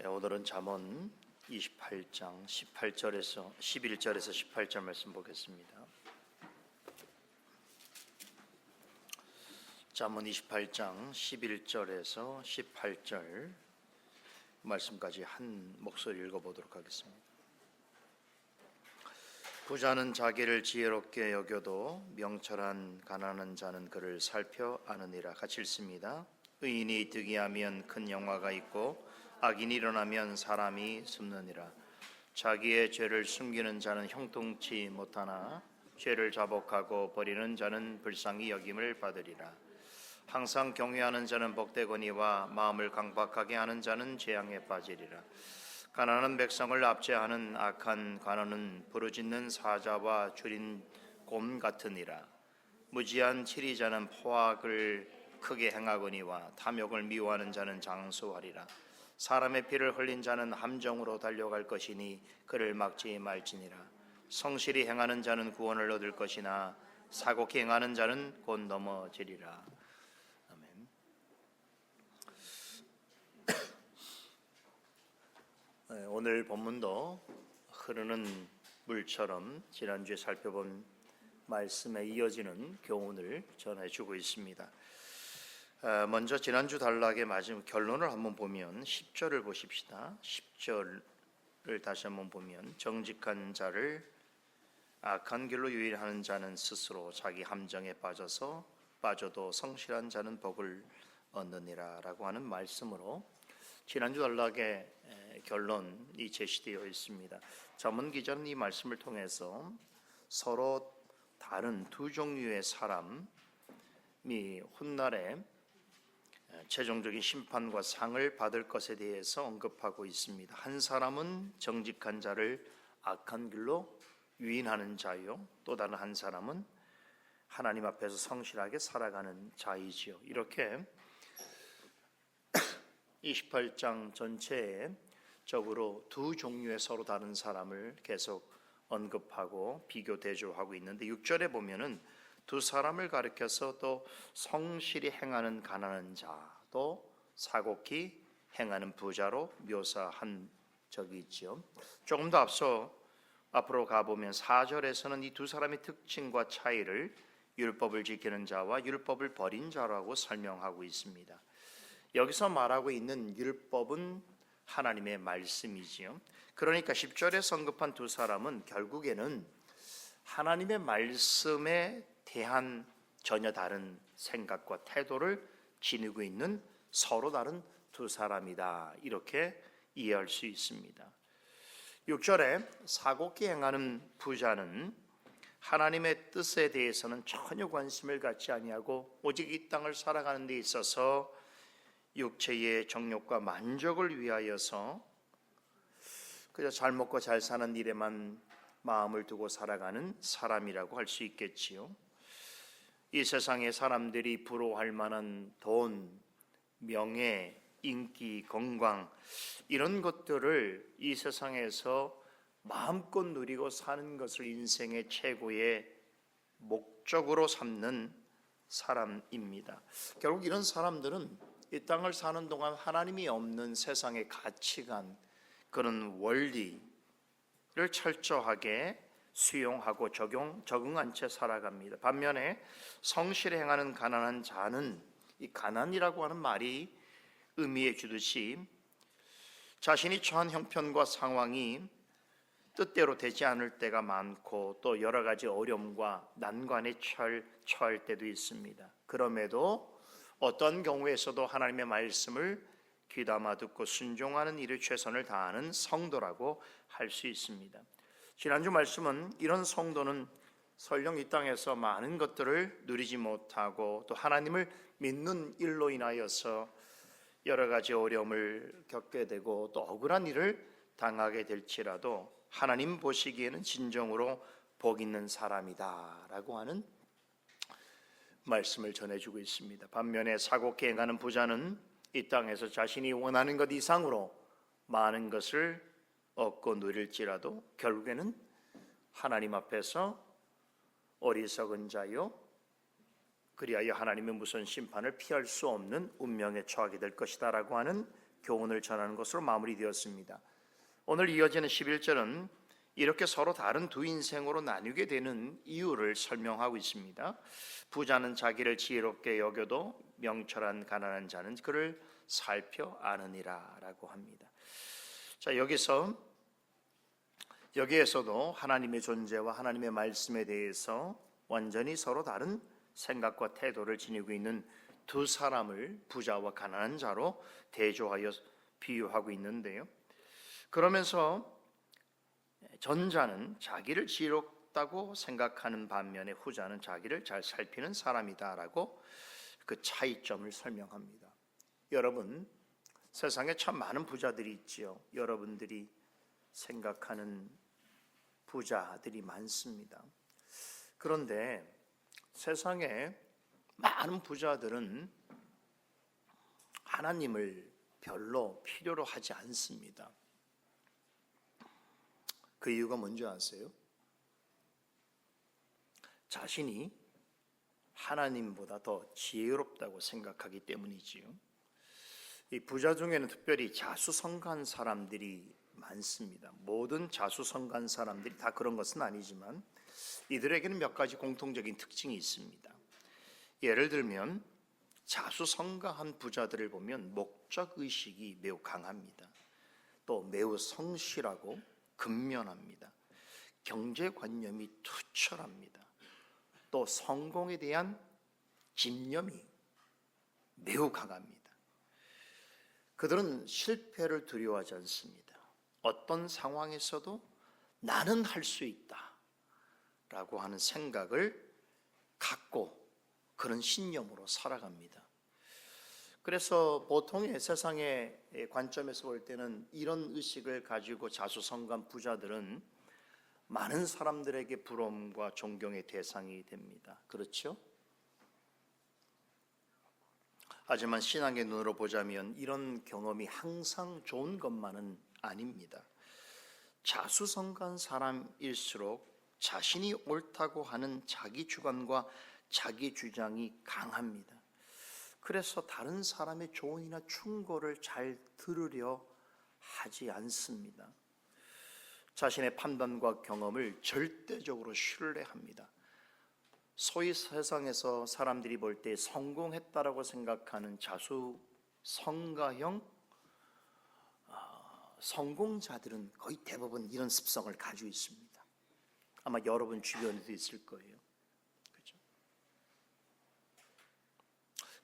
오늘은 잠언 28장 18절에서 11절에서 18절 말씀 보겠습니다. 잠언 28장 11절에서 18절 말씀까지 한 목소리 읽어보도록 하겠습니다. 부자는 자기를 지혜롭게 여겨도 명철한 가난한 자는 그를 살펴 아느니라. 같이 읽습니다. 의인이 득이하면 큰 영화가 있고 악인이 일어나면 사람이 숨느니라. 자기의 죄를 숨기는 자는 형통치 못하나 죄를 자복하고 버리는 자는 불쌍히 여김을 받으리라. 항상 경외하는 자는 복되거니와 마음을 강박하게 하는 자는 재앙에 빠지리라. 가난한 백성을 압제하는 악한 관원은 부르짖는 사자와 줄인 곰 같으니라. 무지한 치리자는 포악을 크게 행하거니와 탐욕을 미워하는 자는 장수하리라. 사람의 피를 흘린 자는 함정으로 달려갈 것이니 그를 막지 말지니라. 성실히 행하는 자는 구원을 얻을 것이나 사곡히 행하는 자는 곧 넘어지리라. 아멘. 오늘 본문도 흐르는 물처럼 지난주에 살펴본 말씀에 이어지는 교훈을 전해주고 있습니다. 먼저 지난주 단락의 마지막 결론을 한번 보면 10절을 보십시다. 10절을 다시 한번 보면 정직한 자를 악한 길로 유인하는 자는 스스로 자기 함정에 빠져도 성실한 자는 복을 얻느니라 라고 하는 말씀으로 지난주 단락의 결론이 제시되어 있습니다. 잠언 기자는 이 말씀을 통해서 서로 다른 두 종류의 사람이 훗날에 최종적인 심판과 상을 받을 것에 대해서 언급하고 있습니다. 한 사람은 정직한 자를 악한 길로 유인하는 자요, 또 다른 한 사람은 하나님 앞에서 성실하게 살아가는 자이지요. 이렇게 28장 전체에 적으로 두 종류의 서로 다른 사람을 계속 언급하고 비교 대조하고 있는데 6절에 보면은 두 사람을 가리켜서 또 성실히 행하는 가난한 자, 또 사곡히 행하는 부자로 묘사한 적이 있죠. 조금 더 앞으로 가보면 4절에서는 이 두 사람의 특징과 차이를 율법을 지키는 자와 율법을 버린 자라고 설명하고 있습니다. 여기서 말하고 있는 율법은 하나님의 말씀이지요. 그러니까 10절에 언급한 두 사람은 결국에는 하나님의 말씀에 대한 전혀 다른 생각과 태도를 지니고 있는 서로 다른 두 사람이다. 이렇게 이해할 수 있습니다. 6절에 사곡히 행하는 부자는 하나님의 뜻에 대해서는 전혀 관심을 갖지 아니하고 오직 이 땅을 살아가는 데 있어서 육체의 정욕과 만족을 위하여서 그저 잘 먹고 잘 사는 일에만 마음을 두고 살아가는 사람이라고 할 수 있겠지요. 이 세상의 사람들이 부러워할 만한 돈, 명예, 인기, 건강 이런 것들을 이 세상에서 마음껏 누리고 사는 것을 인생의 최고의 목적으로 삼는 사람입니다. 결국 이런 사람들은 이 땅을 사는 동안 하나님이 없는 세상의 가치관, 그런 원리를 철저하게 수용하고 적응한 채 살아갑니다. 반면에 성실히 행하는 가난한 자는 이 가난이라고 하는 말이 의미해 주듯이 자신이 처한 형편과 상황이 뜻대로 되지 않을 때가 많고 또 여러 가지 어려움과 난관에 처할 때도 있습니다. 그럼에도 어떤 경우에서도 하나님의 말씀을 귀담아 듣고 순종하는 일에 최선을 다하는 성도라고 할 수 있습니다. 지난주 말씀은 이런 성도는 설령 이 땅에서 많은 것들을 누리지 못하고 또 하나님을 믿는 일로 인하여서 여러 가지 어려움을 겪게 되고 또 억울한 일을 당하게 될지라도 하나님 보시기에는 진정으로 복 있는 사람이다라고 하는 말씀을 전해주고 있습니다. 반면에 사곡히 행하는 부자는 이 땅에서 자신이 원하는 것 이상으로 많은 것을 얻고 누릴지라도 결국에는 하나님 앞에서 어리석은 자요 그리하여 하나님의 무서운 심판을 피할 수 없는 운명에 처하게 될 것이다 라고 하는 교훈을 전하는 것으로 마무리되었습니다. 오늘 이어지는 11절은 이렇게 서로 다른 두 인생으로 나뉘게 되는 이유를 설명하고 있습니다. 부자는 자기를 지혜롭게 여겨도 명철한 가난한 자는 그를 살펴 아느니라 라고 합니다. 자, 여기에서도 하나님의 존재와 하나님의 말씀에 대해서 완전히 서로 다른 생각과 태도를 지니고 있는 두 사람을 부자와 가난한 자로 대조하여 비유하고 있는데요. 그러면서 전자는 자기를 지혜롭다고 생각하는 반면에 후자는 자기를 잘 살피는 사람이다라고 그 차이점을 설명합니다. 여러분, 세상에 참 많은 부자들이 있지요. 여러분들이 생각하는 부자들이 많습니다. 그런데 세상에 많은 부자들은 하나님을 별로 필요로 하지 않습니다. 그 이유가 뭔지 아세요? 자신이 하나님보다 더 지혜롭다고 생각하기 때문이지요. 이 부자 중에는 특별히 자수성가한 사람들이 많습니다. 모든 자수성가한 사람들이 다 그런 것은 아니지만 이들에게는 몇 가지 공통적인 특징이 있습니다. 예를 들면 자수성가한 부자들을 보면 목적의식이 매우 강합니다. 또 매우 성실하고 근면합니다. 경제관념이 투철합니다. 또 성공에 대한 집념이 매우 강합니다. 그들은 실패를 두려워하지 않습니다. 어떤 상황에서도 나는 할 수 있다 라고 하는 생각을 갖고 그런 신념으로 살아갑니다. 그래서 보통의 세상의 관점에서 볼 때는 이런 의식을 가지고 자수성가한 부자들은 많은 사람들에게 부러움과 존경의 대상이 됩니다. 그렇죠? 하지만 신앙의 눈으로 보자면 이런 경험이 항상 좋은 것만은 아닙니다. 자수성가한 사람일수록 자신이 옳다고 하는 자기 주관과 자기 주장이 강합니다. 그래서 다른 사람의 조언이나 충고를 잘 들으려 하지 않습니다. 자신의 판단과 경험을 절대적으로 신뢰합니다. 소위 세상에서 사람들이 볼 때 성공했다라고 생각하는 자수성가형 성공자들은 거의 대부분 이런 습성을 가지고 있습니다. 아마 여러분 주변에도 있을 거예요. 그렇죠?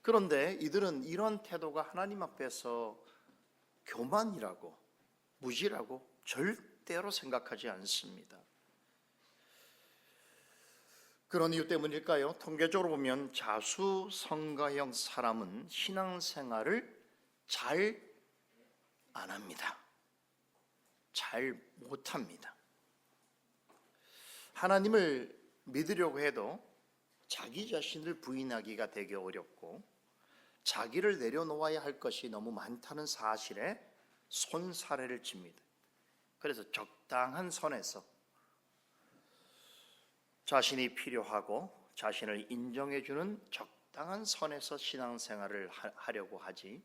그런데 이들은 이런 태도가 하나님 앞에서 교만이라고 무지라고 절대로 생각하지 않습니다. 그런 이유 때문일까요? 통계적으로 보면 자수성가형 사람은 신앙생활을 잘 안 합니다. 잘 못합니다. 하나님을 믿으려고 해도 자기 자신을 부인하기가 되게 어렵고 자기를 내려놓아야 할 것이 너무 많다는 사실에 손사래를 칩니다. 그래서 적당한 선에서 자신이 필요하고 자신을 인정해주는 적당한 선에서 신앙생활을 하려고 하지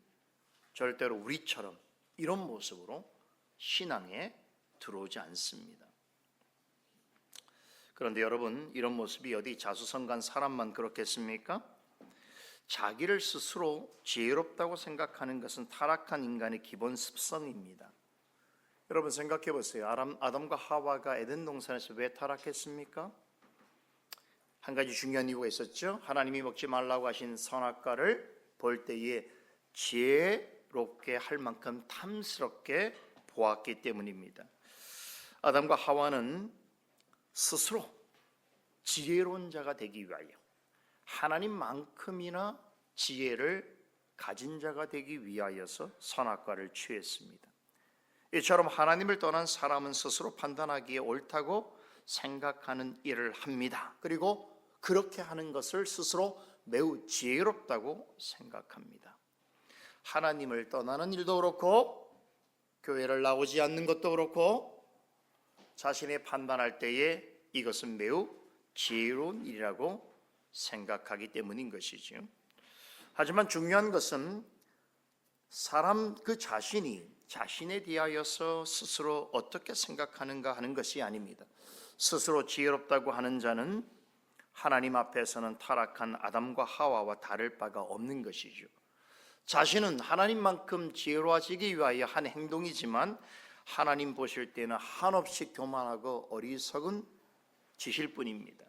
절대로 우리처럼 이런 모습으로 신앙에 들어오지 않습니다. 그런데 여러분, 이런 모습이 어디 자수성가한 사람만 그렇겠습니까? 자기를 스스로 지혜롭다고 생각하는 것은 타락한 인간의 기본 습성입니다. 여러분 생각해 보세요. 아담과 하와가 에덴 동산에서 왜 타락했습니까? 한 가지 중요한 이유가 있었죠. 하나님이 먹지 말라고 하신 선악과를 볼 때에 지혜롭게 할 만큼 탐스럽게 보았기 때문입니다. 아담과 하와는 스스로 지혜로운 자가 되기 위하여 하나님만큼이나 지혜를 가진 자가 되기 위하여서 선악과를 취했습니다. 이처럼 하나님을 떠난 사람은 스스로 판단하기에 옳다고 생각하는 일을 합니다. 그리고 그렇게 하는 것을 스스로 매우 지혜롭다고 생각합니다. 하나님을 떠나는 일도 그렇고 교회를 나오지 않는 것도 그렇고 자신의 판단할 때에 이것은 매우 지혜로운 일이라고 생각하기 때문인 것이죠. 하지만 중요한 것은 사람 그 자신이 자신에 대하여서 스스로 어떻게 생각하는가 하는 것이 아닙니다. 스스로 지혜롭다고 하는 자는 하나님 앞에서는 타락한 아담과 하와와 다를 바가 없는 것이죠. 자신은 하나님만큼 지혜로워지기 위하여 한 행동이지만 하나님 보실 때는 한없이 교만하고 어리석은 짓일 뿐입니다.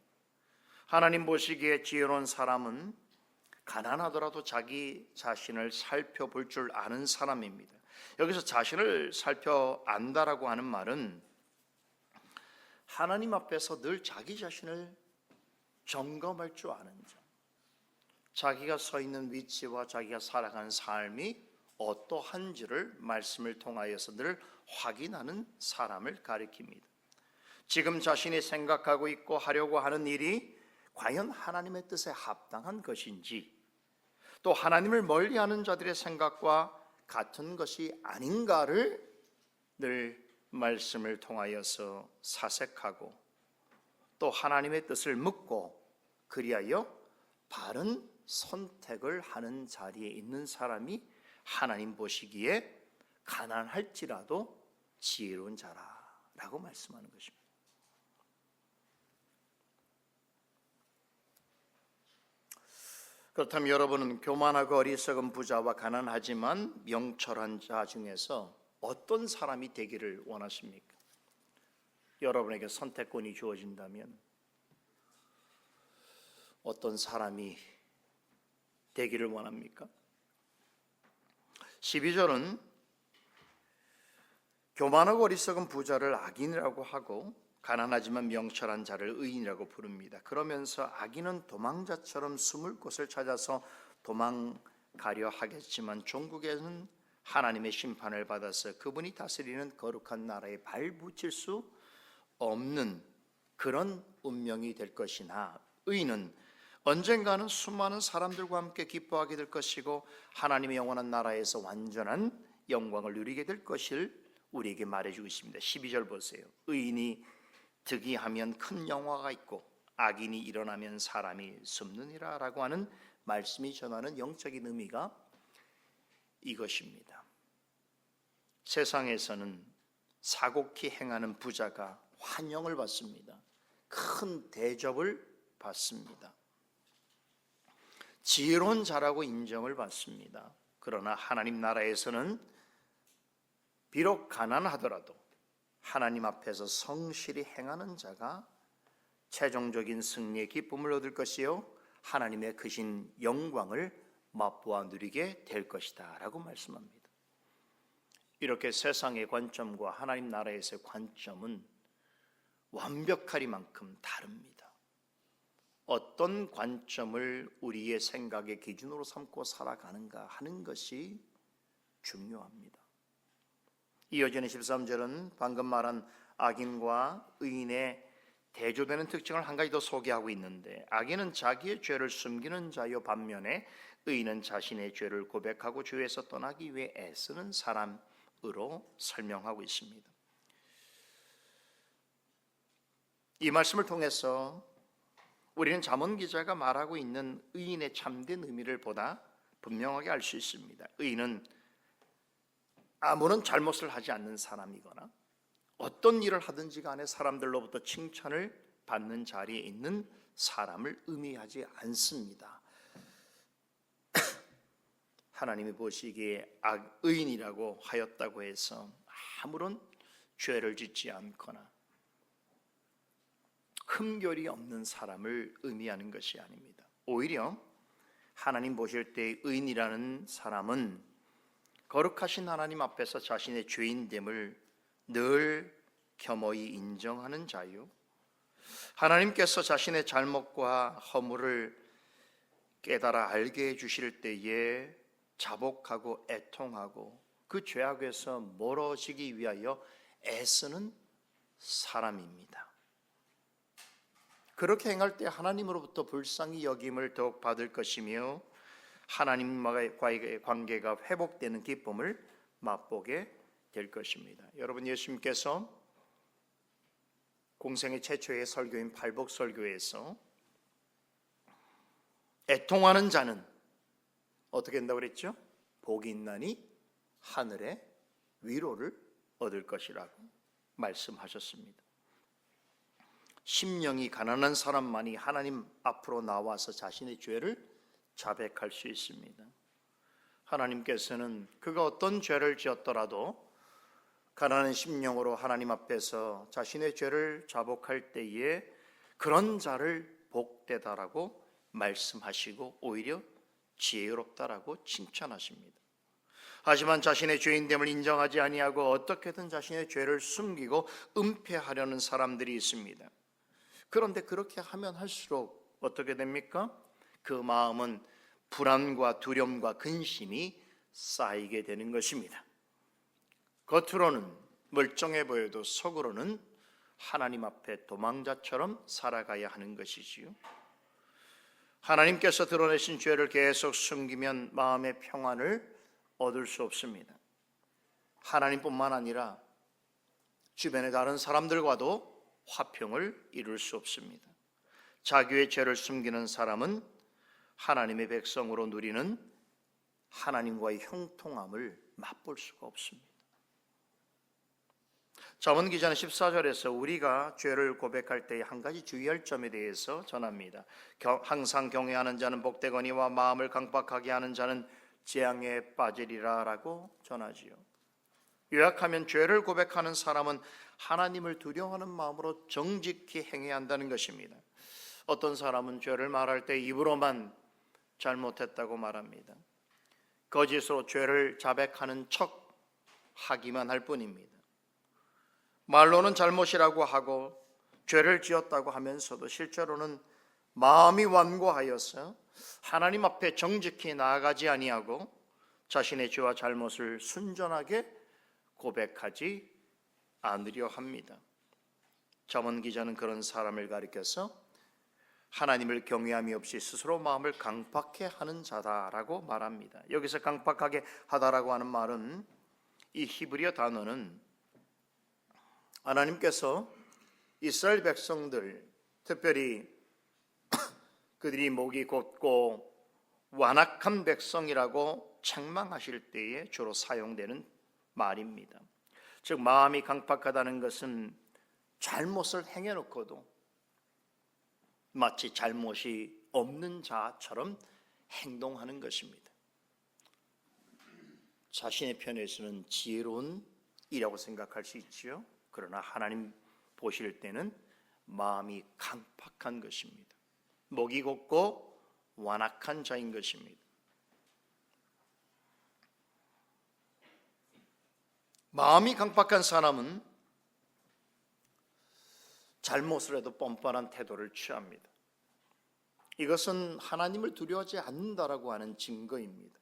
하나님 보시기에 지혜로운 사람은 가난하더라도 자기 자신을 살펴볼 줄 아는 사람입니다. 여기서 자신을 살펴 안다라고 하는 말은 하나님 앞에서 늘 자기 자신을 점검할 줄 아는 자, 자기가 서 있는 위치와 자기가 살아가는 삶이 어떠한지를 말씀을 통하여서 늘 확인하는 사람을 가리킵니다. 지금 자신이 생각하고 있고 하려고 하는 일이 과연 하나님의 뜻에 합당한 것인지, 또 하나님을 멀리하는 자들의 생각과 같은 것이 아닌가를 늘 말씀을 통하여서 사색하고 또 하나님의 뜻을 묻고 그리하여 바른 선택을 하는 자리에 있는 사람이 하나님 보시기에 가난할지라도 지혜로운 자라라고 말씀하는 것입니다. 그렇다면 여러분은 교만하고 어리석은 부자와 가난하지만 명철한 자 중에서 어떤 사람이 되기를 원하십니까? 여러분에게 선택권이 주어진다면 어떤 사람이 되기를 원합니까? 12절은 교만하고 어리석은 부자를 악인이라고 하고 가난하지만 명철한 자를 의인이라고 부릅니다. 그러면서 악인은 도망자처럼 숨을 곳을 찾아서 도망가려 하겠지만 종국에는 하나님의 심판을 받아서 그분이 다스리는 거룩한 나라에 발붙일 수 없는 그런 운명이 될 것이나 의인은 언젠가는 수많은 사람들과 함께 기뻐하게 될 것이고 하나님의 영원한 나라에서 완전한 영광을 누리게 될 것을 우리에게 말해주고 있습니다. 12절 보세요. 의인이 득이하면 큰 영화가 있고 악인이 일어나면 사람이 숨느니라 라고 하는 말씀이 전하는 영적인 의미가 이것입니다. 세상에서는 사곡히 행하는 부자가 환영을 받습니다. 큰 대접을 받습니다. 지혜로운 자라고 인정을 받습니다. 그러나 하나님 나라에서는 비록 가난하더라도 하나님 앞에서 성실히 행하는 자가 최종적인 승리의 기쁨을 얻을 것이요 하나님의 크신 영광을 맛보아 누리게 될 것이다 라고 말씀합니다. 이렇게 세상의 관점과 하나님 나라에서의 관점은 완벽하리만큼 다릅니다. 어떤 관점을 우리의 생각의 기준으로 삼고 살아가는가 하는 것이 중요합니다. 이어지는 13절은 방금 말한 악인과 의인의 대조되는 특징을 한 가지 더 소개하고 있는데, 악인은 자기의 죄를 숨기는 자요 반면에 의인은 자신의 죄를 고백하고 죄에서 떠나기 위해 애쓰는 사람으로 설명하고 있습니다. 이 말씀을 통해서 우리는 잠언 기자가 말하고 있는 의인의 참된 의미를 보다 분명하게 알 수 있습니다. 의인은 아무런 잘못을 하지 않는 사람이거나 어떤 일을 하든지 간에 사람들로부터 칭찬을 받는 자리에 있는 사람을 의미하지 않습니다. 하나님이 보시기에 의인이라고 하였다고 해서 아무런 죄를 짓지 않거나 흠결이 없는 사람을 의미하는 것이 아닙니다. 오히려 하나님 보실 때 의인이라는 사람은 거룩하신 하나님 앞에서 자신의 죄인됨을 늘 겸허히 인정하는 자요, 하나님께서 자신의 잘못과 허물을 깨달아 알게 해주실 때에 자복하고 애통하고 그 죄악에서 멀어지기 위하여 애쓰는 사람입니다. 그렇게 행할 때 하나님으로부터 불쌍히 여김을 더욱 받을 것이며 하나님과의 관계가 회복되는 기쁨을 맛보게 될 것입니다. 여러분, 예수님께서 공생의 최초의 설교인 팔복설교에서 애통하는 자는 어떻게 된다고 그랬죠? 복이 있나니 하늘의 위로를 얻을 것이라고 말씀하셨습니다. 심령이 가난한 사람만이 하나님 앞으로 나와서 자신의 죄를 자백할 수 있습니다. 하나님께서는 그가 어떤 죄를 지었더라도 가난한 심령으로 하나님 앞에서 자신의 죄를 자복할 때에 그런 자를 복되다라고 말씀하시고 오히려 지혜롭다라고 칭찬하십니다. 하지만 자신의 죄인됨을 인정하지 아니하고 어떻게든 자신의 죄를 숨기고 은폐하려는 사람들이 있습니다. 그런데 그렇게 하면 할수록 어떻게 됩니까? 그 마음은 불안과 두려움과 근심이 쌓이게 되는 것입니다. 겉으로는 멀쩡해 보여도 속으로는 하나님 앞에 도망자처럼 살아가야 하는 것이지요. 하나님께서 드러내신 죄를 계속 숨기면 마음의 평안을 얻을 수 없습니다. 하나님뿐만 아니라 주변의 다른 사람들과도 화평을 이룰 수 없습니다. 자기의 죄를 숨기는 사람은 하나님의 백성으로 누리는 하나님과의 형통함을 맛볼 수가 없습니다. 잠언 기자는 14절에서 우리가 죄를 고백할 때 한 가지 주의할 점에 대해서 전합니다. 항상 경외하는 자는 복되거니와 마음을 강박하게 하는 자는 재앙에 빠지리라 라고 전하지요. 요약하면 죄를 고백하는 사람은 하나님을 두려워하는 마음으로 정직히 행해야 한다는 것입니다. 어떤 사람은 죄를 말할 때 입으로만 잘못했다고 말합니다. 거짓으로 죄를 자백하는 척 하기만 할 뿐입니다. 말로는 잘못이라고 하고 죄를 지었다고 하면서도 실제로는 마음이 완고하여서 하나님 앞에 정직히 나아가지 아니하고 자신의 죄와 잘못을 순전하게 고백하지 않으려 합니다. 잠언 기자는 그런 사람을 가리켜서 하나님을 경외함이 없이 스스로 마음을 강팍해 하는 자다라고 말합니다. 여기서 강팍하게 하다라고 하는 말은 이 히브리어 단어는 하나님께서 이스라엘 백성들, 특별히 그들이 목이 곧고 완악한 백성이라고 책망하실 때에 주로 사용되는 말입니다. 즉 마음이 강팍하다는 것은 잘못을 행해놓고도 마치 잘못이 없는 자처럼 행동하는 것입니다. 자신의 편에서는 지혜로운 이라고 생각할 수 있지요. 그러나 하나님 보실 때는 마음이 강팍한 것입니다. 목이 곧고 완악한 자인 것입니다. 마음이 강팍한 사람은 잘못을 해도 뻔뻔한 태도를 취합니다. 이것은 하나님을 두려워하지 않는다라고 하는 증거입니다.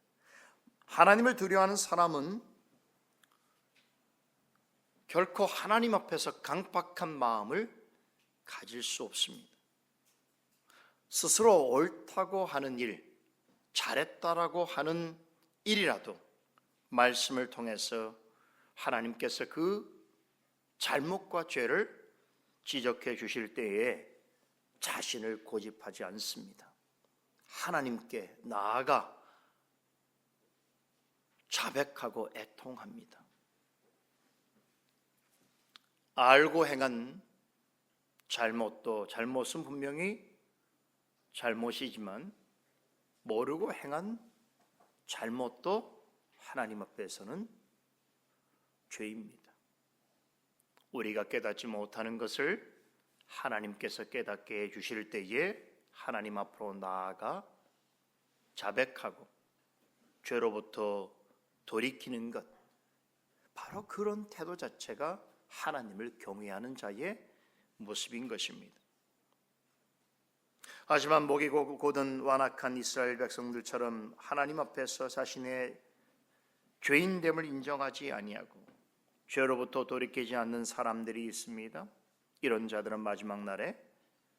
하나님을 두려워하는 사람은 결코 하나님 앞에서 강팍한 마음을 가질 수 없습니다. 스스로 옳다고 하는 일, 잘했다라고 하는 일이라도 말씀을 통해서 하나님께서 그 잘못과 죄를 지적해 주실 때에 자신을 고집하지 않습니다. 하나님께 나아가 자백하고 애통합니다. 알고 행한 잘못은 분명히 잘못이지만 모르고 행한 잘못도 하나님 앞에서는 죄입니다. 우리가 깨닫지 못하는 것을 하나님께서 깨닫게 해주실 때에 하나님 앞으로 나아가 자백하고 죄로부터 돌이키는 것, 바로 그런 태도 자체가 하나님을 경외하는 자의 모습인 것입니다. 하지만 목이 곧은 완악한 이스라엘 백성들처럼 하나님 앞에서 자신의 죄인됨을 인정하지 아니하고 죄로부터 돌이키지 않는 사람들이 있습니다. 이런 자들은 마지막 날에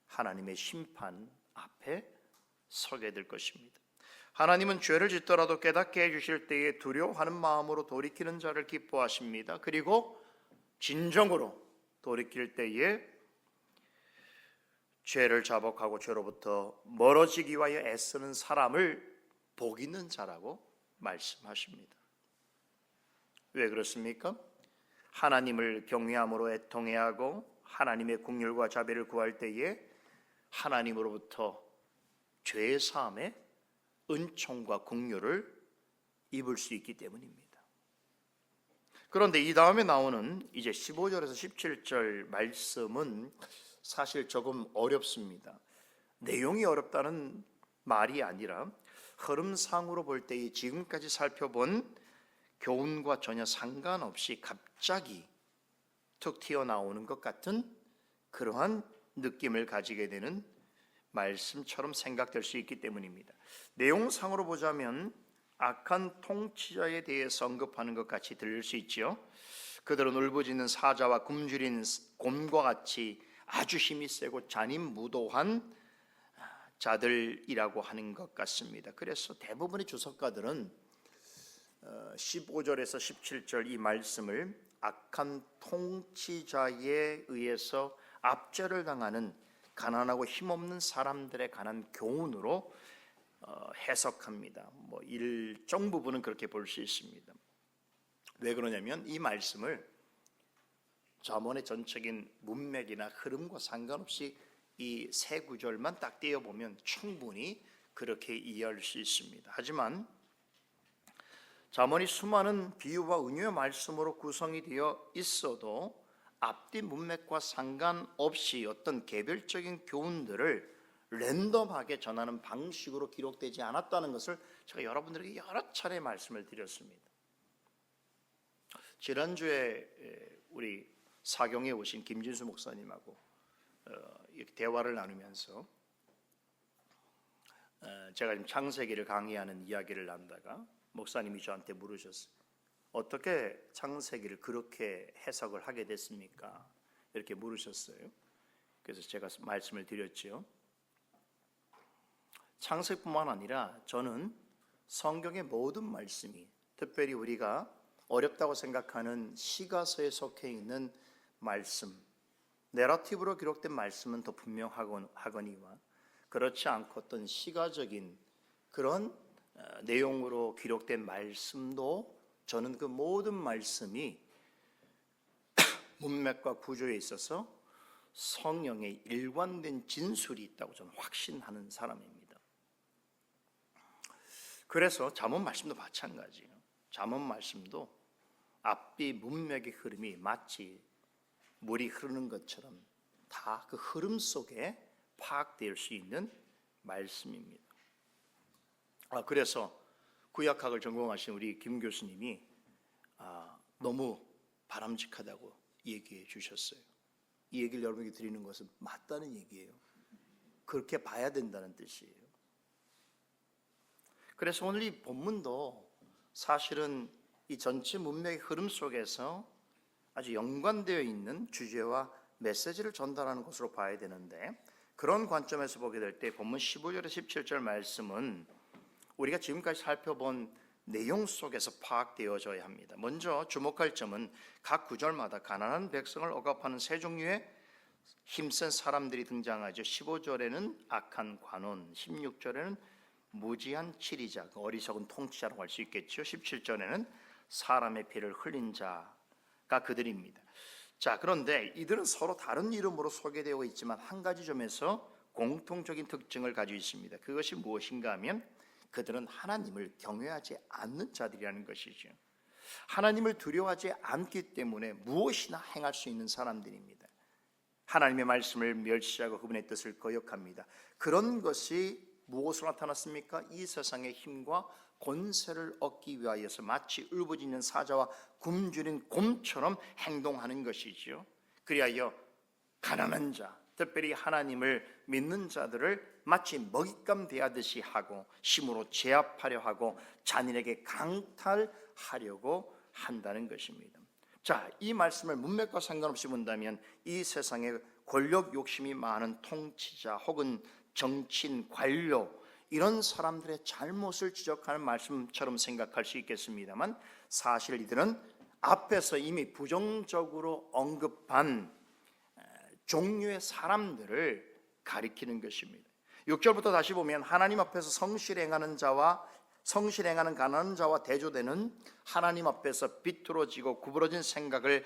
하나님의 심판 앞에 서게 될 것입니다. 하나님은 죄를 짓더라도 깨닫게 해주실 때에 두려워하는 마음으로 돌이키는 자를 기뻐하십니다. 그리고 진정으로 돌이킬 때에 죄를 자복하고 죄로부터 멀어지기 위하여 애쓰는 사람을 복 있는 자라고 말씀하십니다. 왜 그렇습니까? 하나님을 경외함으로 애통해야 하고 하나님의 긍휼과 자비를 구할 때에 하나님으로부터 죄 사함의 은총과 긍휼을 입을 수 있기 때문입니다. 그런데 이 다음에 나오는 이제 15절에서 17절 말씀은 사실 조금 어렵습니다. 내용이 어렵다는 말이 아니라 흐름상으로 볼 때 지금까지 살펴본 교훈과 전혀 상관없이 갑자기 툭 튀어나오는 것 같은 그러한 느낌을 가지게 되는 말씀처럼 생각될 수 있기 때문입니다. 내용상으로 보자면 악한 통치자에 대해서 언급하는 것 같이 들릴 수 있죠. 그들은 울부짖는 사자와 굶주린 곰과 같이 아주 힘이 세고 잔인무도한 자들이라고 하는 것 같습니다. 그래서 대부분의 주석가들은 15절에서 17절 이 말씀을 악한 통치자에 의해서 압제를 당하는 가난하고 힘없는 사람들에 관한 교훈으로 해석합니다. 일정 부분은 그렇게 볼 수 있습니다. 왜 그러냐면 이 말씀을 잠언의 전적인 문맥이나 흐름과 상관없이 이 세 구절만 딱 떼어보면 충분히 그렇게 이해할 수 있습니다. 하지만 잠언이 수많은 비유와 은유의 말씀으로 구성이 되어 있어도 앞뒤 문맥과 상관없이 어떤 개별적인 교훈들을 랜덤하게 전하는 방식으로 기록되지 않았다는 것을 제가 여러분들에게 여러 차례 말씀을 드렸습니다. 지난주에 우리 사경에 오신 김진수 목사님하고 이렇게 대화를 나누면서 제가 지금 창세기를 강의하는 이야기를 나누다가 목사님이 저한테 물으셨어요. 어떻게 창세기를 그렇게 해석을 하게 됐습니까? 이렇게 물으셨어요. 그래서 제가 말씀을 드렸죠. 창세기뿐만 아니라 저는 성경의 모든 말씀이, 특별히 우리가 어렵다고 생각하는 시가서에 속해 있는 말씀, 내러티브로 기록된 말씀은 더 분명하거니와 그렇지 않고 어떤 시가적인 그런 내용으로 기록된 말씀도 저는 그 모든 말씀이 문맥과 구조에 있어서 성령의 일관된 진술이 있다고 저는 확신하는 사람입니다. 그래서 잠언 말씀도 마찬가지예요. 잠언 말씀도 앞뒤 문맥의 흐름이 마치 물이 흐르는 것처럼 다 그 흐름 속에 파악될 수 있는 말씀입니다. 그래서 구약학을 전공하신 우리 김 교수님이 너무 바람직하다고 얘기해 주셨어요. 이 얘기를 여러분에게 드리는 것은 맞다는 얘기예요. 그렇게 봐야 된다는 뜻이에요. 그래서 오늘 이 본문도 사실은 이 전체 문맥의 흐름 속에서 아주 연관되어 있는 주제와 메시지를 전달하는 것으로 봐야 되는데, 그런 관점에서 보게 될 때 본문 15절에 17절 말씀은 우리가 지금까지 살펴본 내용 속에서 파악되어져야 합니다. 먼저 주목할 점은 각 구절마다 가난한 백성을 억압하는 세 종류의 힘센 사람들이 등장하죠. 15절에는 악한 관원, 16절에는 무지한 치리자, 어리석은 통치자라고 할 수 있겠죠. 17절에는 사람의 피를 흘린 자가 그들입니다. 자, 그런데 이들은 서로 다른 이름으로 소개되어 있지만 한 가지 점에서 공통적인 특징을 가지고 있습니다. 그것이 무엇인가 하면 그들은 하나님을 경외하지 않는 자들이라는 것이죠. 하나님을 두려워하지 않기 때문에 무엇이나 행할 수 있는 사람들입니다. 하나님의 말씀을 멸시하고 그분의 뜻을 거역합니다. 그런 것이 무엇으로 나타났습니까? 이 세상의 힘과 권세를 얻기 위하여서 마치 울부짖는 사자와 굶주린 곰처럼 행동하는 것이지요. 그리하여 가난한 자, 특별히 하나님을 믿는 자들을 마치 먹잇감 대하듯이 하고 힘으로 제압하려 하고 잔인에게 강탈하려고 한다는 것입니다. 자, 이 말씀을 문맥과 상관없이 본다면 이 세상에 권력 욕심이 많은 통치자 혹은 정치인, 관료 이런 사람들의 잘못을 지적하는 말씀처럼 생각할 수 있겠습니다만 사실 이들은 앞에서 이미 부정적으로 언급한 종류의 사람들을 가리키는 것입니다. 6절부터 다시 보면 하나님 앞에서 성실히 행하는 자와 성실 행하는 가난한 자와 대조되는 하나님 앞에서 비뚤어지고 구부러진 생각을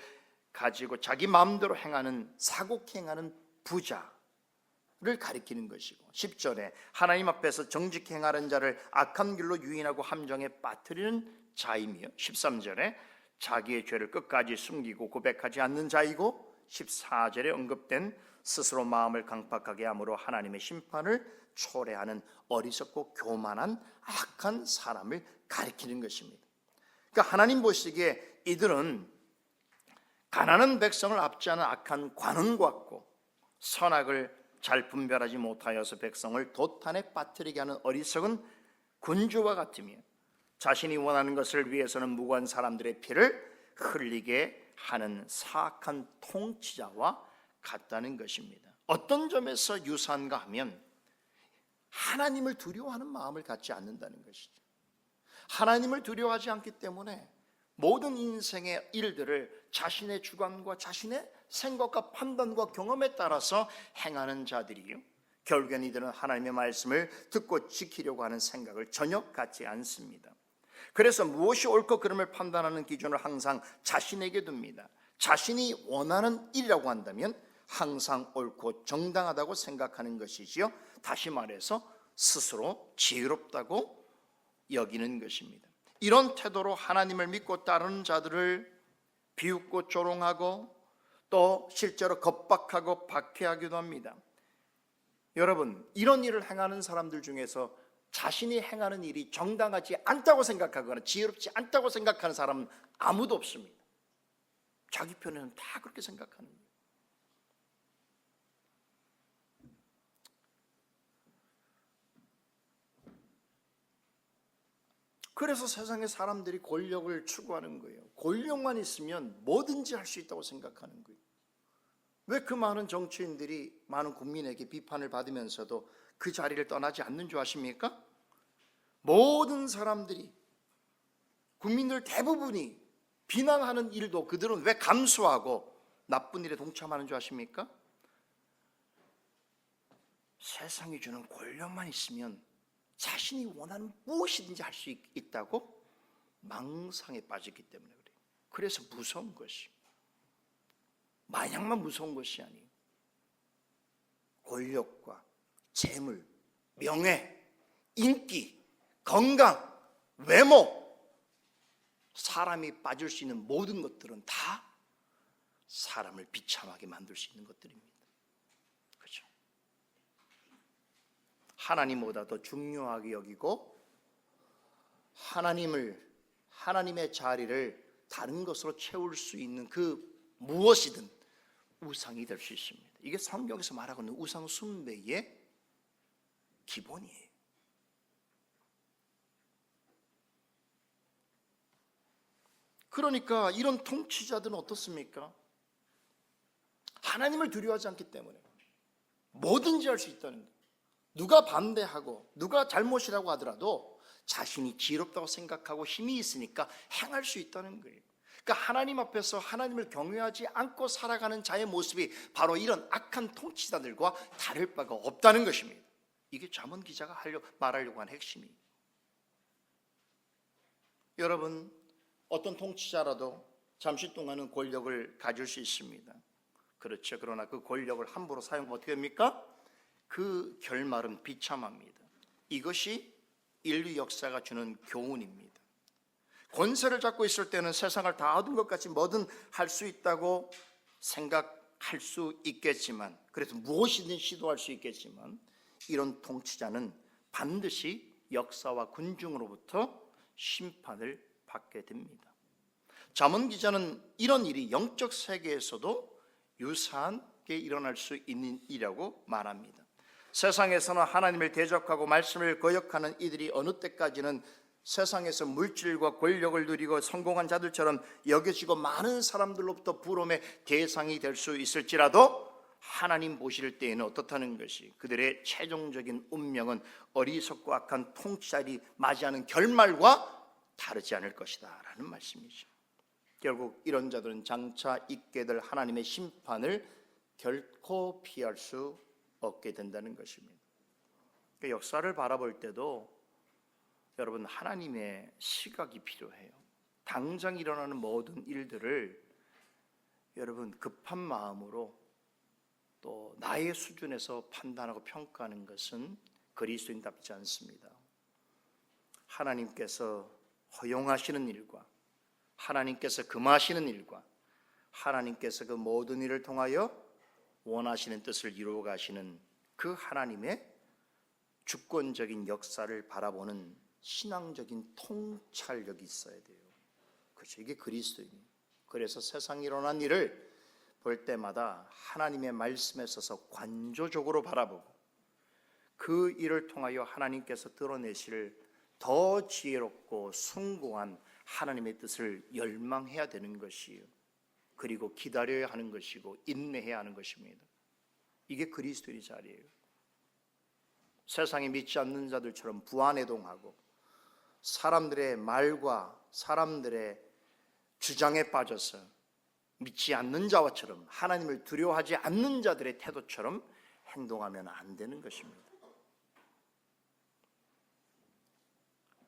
가지고 자기 마음대로 행하는 사곡 행하는 부자를 가리키는 것이고, 10절에 하나님 앞에서 정직히 행하는 자를 악한 길로 유인하고 함정에 빠뜨리는 자이며, 13절에 자기의 죄를 끝까지 숨기고 고백하지 않는 자이고, 14절에 언급된 스스로 마음을 강팍하게 함으로 하나님의 심판을 초래하는 어리석고 교만한 악한 사람을 가리키는 것입니다. 그러니까 하나님 보시기에 이들은 가난한 백성을 압제하는 악한 관원 같고, 선악을 잘 분별하지 못하여서 백성을 도탄에 빠뜨리게 하는 어리석은 군주와 같으며, 자신이 원하는 것을 위해서는 무고한 사람들의 피를 흘리게 하는 사악한 통치자와 같다는 것입니다. 어떤 점에서 유사한가 하면 하나님을 두려워하는 마음을 갖지 않는다는 것이죠. 하나님을 두려워하지 않기 때문에 모든 인생의 일들을 자신의 주관과 자신의 생각과 판단과 경험에 따라서 행하는 자들이요, 결국엔 이들은 하나님의 말씀을 듣고 지키려고 하는 생각을 전혀 갖지 않습니다. 그래서 무엇이 옳고 그름을 판단하는 기준을 항상 자신에게 둡니다. 자신이 원하는 일이라고 한다면 항상 옳고 정당하다고 생각하는 것이지요, 다시 말해서 스스로 지혜롭다고 여기는 것입니다. 이런 태도로 하나님을 믿고 따르는 자들을 비웃고 조롱하고 또 실제로 겁박하고 박해하기도 합니다. 여러분, 이런 일을 행하는 사람들 중에서 자신이 행하는 일이 정당하지 않다고 생각하거나 지혜롭지 않다고 생각하는 사람은 아무도 없습니다. 자기 편에는 다 그렇게 생각하는 거예요. 그래서 세상의 사람들이 권력을 추구하는 거예요. 권력만 있으면 뭐든지 할 수 있다고 생각하는 거예요. 왜 그 많은 정치인들이 많은 국민에게 비판을 받으면서도 그 자리를 떠나지 않는 줄 아십니까? 모든 사람들이, 국민들 대부분이 비난하는 일도 그들은 왜 감수하고 나쁜 일에 동참하는 줄 아십니까? 세상이 주는 권력만 있으면 자신이 원하는 무엇이든지 할 수 있다고 망상에 빠졌기 때문에 그래요. 그래서 무서운 것이, 마냥만 무서운 것이 아니에요. 권력과 재물, 명예, 인기, 건강, 외모, 사람이 빠질 수 있는 모든 것들은 다 사람을 비참하게 만들 수 있는 것들입니다. 그렇죠? 하나님보다 더 중요하게 여기고 하나님의 자리를 다른 것으로 채울 수 있는 그 무엇이든 우상이 될 수 있습니다. 이게 성경에서 말하고 있는 우상 숭배의 기본이에요. 그러니까 이런 통치자들은 어떻습니까? 하나님을 두려워하지 않기 때문에 뭐든지 할 수 있다는 거예요. 누가 반대하고 누가 잘못이라고 하더라도 자신이 지혜롭다고 생각하고 힘이 있으니까 행할 수 있다는 거예요. 그러니까 하나님 앞에서 하나님을 경외하지 않고 살아가는 자의 모습이 바로 이런 악한 통치자들과 다를 바가 없다는 것입니다. 이게 잠언 기자가 말하려고 한 핵심이에요. 여러분, 어떤 통치자라도 잠시 동안은 권력을 가질 수 있습니다. 그렇죠. 그러나 그 권력을 함부로 사용하면 어떻게 됩니까? 그 결말은 비참합니다. 이것이 인류 역사가 주는 교훈입니다. 권세를 잡고 있을 때는 세상을 다 얻은 것 같이 뭐든 할 수 있다고 생각할 수 있겠지만, 그래서 무엇이든 시도할 수 있겠지만, 이런 통치자는 반드시 역사와 군중으로부터 심판을 받게 됩니다. 잠언 기자는 이런 일이 영적 세계에서도 유사하게 일어날 수 있는 일이라고 말합니다. 세상에서는 하나님을 대적하고 말씀을 거역하는 이들이 어느 때까지는 세상에서 물질과 권력을 누리고 성공한 자들처럼 여겨지고 많은 사람들로부터 부러움의 대상이 될 수 있을지라도 하나님 보실 때에는 어떻다는 것이, 그들의 최종적인 운명은 어리석고 악한 통치자들이 맞이하는 결말과 다르지 않을 것이다 라는 말씀이죠. 결국 이런 자들은 장차 있게 될 하나님의 심판을 결코 피할 수 없게 된다는 것입니다. 역사를 바라볼 때도 여러분 하나님의 시각이 필요해요. 당장 일어나는 모든 일들을 여러분 급한 마음으로 또 나의 수준에서 판단하고 평가하는 것은 그리스도인답지 않습니다. 하나님께서 허용하시는 일과 하나님께서 금하시는 일과 하나님께서 그 모든 일을 통하여 원하시는 뜻을 이루어 가시는 그 하나님의 주권적인 역사를 바라보는 신앙적인 통찰력이 있어야 돼요. 그렇죠. 이게 그리스도입니다. 그래서 세상에 일어난 일을 볼 때마다 하나님의 말씀에 서서 관조적으로 바라보고 그 일을 통하여 하나님께서 드러내실 더 지혜롭고 숭고한 하나님의 뜻을 열망해야 되는 것이에요. 그리고 기다려야 하는 것이고 인내해야 하는 것입니다. 이게 그리스도의 자리예요. 세상에 믿지 않는 자들처럼 부안해동하고 사람들의 말과 사람들의 주장에 빠져서 믿지 않는 자와처럼 하나님을 두려워하지 않는 자들의 태도처럼 행동하면 안 되는 것입니다.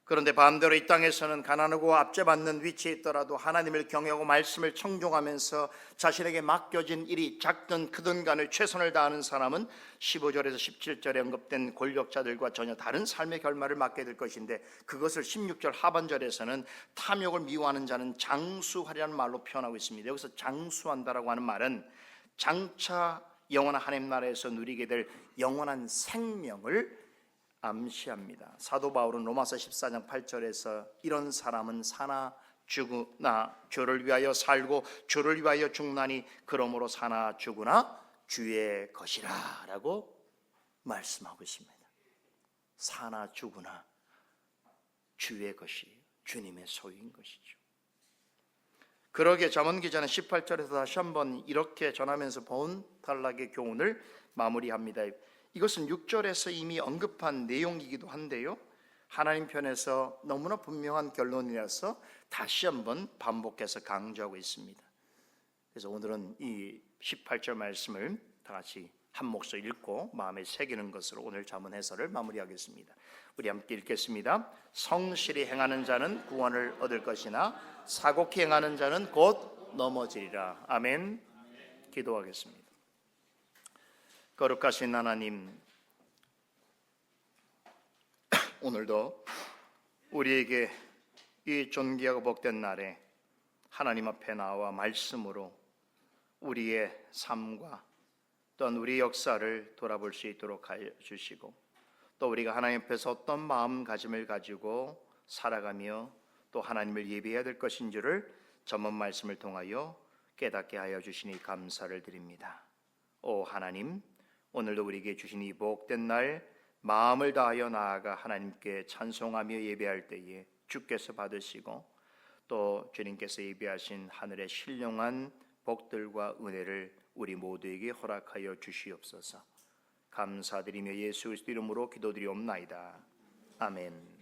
그런데 반대로 이 땅에서는 가난하고 압제받는 위치에 있더라도 하나님을 경외하고 말씀을 청종하면서 자신에게 맡겨진 일이 작든 크든 간에 최선을 다하는 사람은 15절에서 17절에 언급된 권력자들과 전혀 다른 삶의 결말을 맞게 될 것인데, 그것을 16절 하반절에서는 탐욕을 미워하는 자는 장수하리라는 말로 표현하고 있습니다. 여기서 장수한다라고 하는 말은 장차 영원한 하나님 나라에서 누리게 될 영원한 생명을 암시합니다. 사도 바울은 로마서 14장 8절에서 이런 사람은 사나 죽으나 주를 위하여 살고 주를 위하여 죽나니 그러므로 사나 죽으나 주의 것이라 라고 말씀하고 있습니다. 사나 죽으나 주의 것이 주님의 소유인 것이죠. 그러기에 잠언 기자는 18절에서 다시 한번 이렇게 전하면서 본 단락의 교훈을 마무리합니다. 이것은 6절에서 이미 언급한 내용이기도 한데요, 하나님 편에서 너무나 분명한 결론이라서 다시 한번 반복해서 강조하고 있습니다. 그래서 오늘은 이 18절 말씀을 다 같이 한 목소리 읽고 마음에 새기는 것으로 오늘 잠언 해설을 마무리하겠습니다. 우리 함께 읽겠습니다. 성실히 행하는 자는 구원을 얻을 것이나 사곡히 행하는 자는 곧 넘어지리라. 아멘. 기도하겠습니다. 거룩하신 하나님, 오늘도 우리에게 이 존귀하고 복된 날에 하나님 앞에 나와 말씀으로 우리의 삶과 또한 우리의 역사를 돌아볼 수 있도록 하여 주시고, 또 우리가 하나님 앞에서 어떤 마음가짐을 가지고 살아가며 또 하나님을 예배해야 될 것인지를 전문 말씀을 통하여 깨닫게 하여 주시니 감사를 드립니다. 오 하나님, 오늘도 우리에게 주신 이 복된 날 마음을 다하여 나아가 하나님께 찬송하며 예배할 때에 주께서 받으시고 또 주님께서 예배하신 하늘의 신령한 복들과 은혜를 우리 모두에게 허락하여 주시옵소서. 감사드리며 예수 그리스도 이름으로 기도드리옵나이다. 아멘.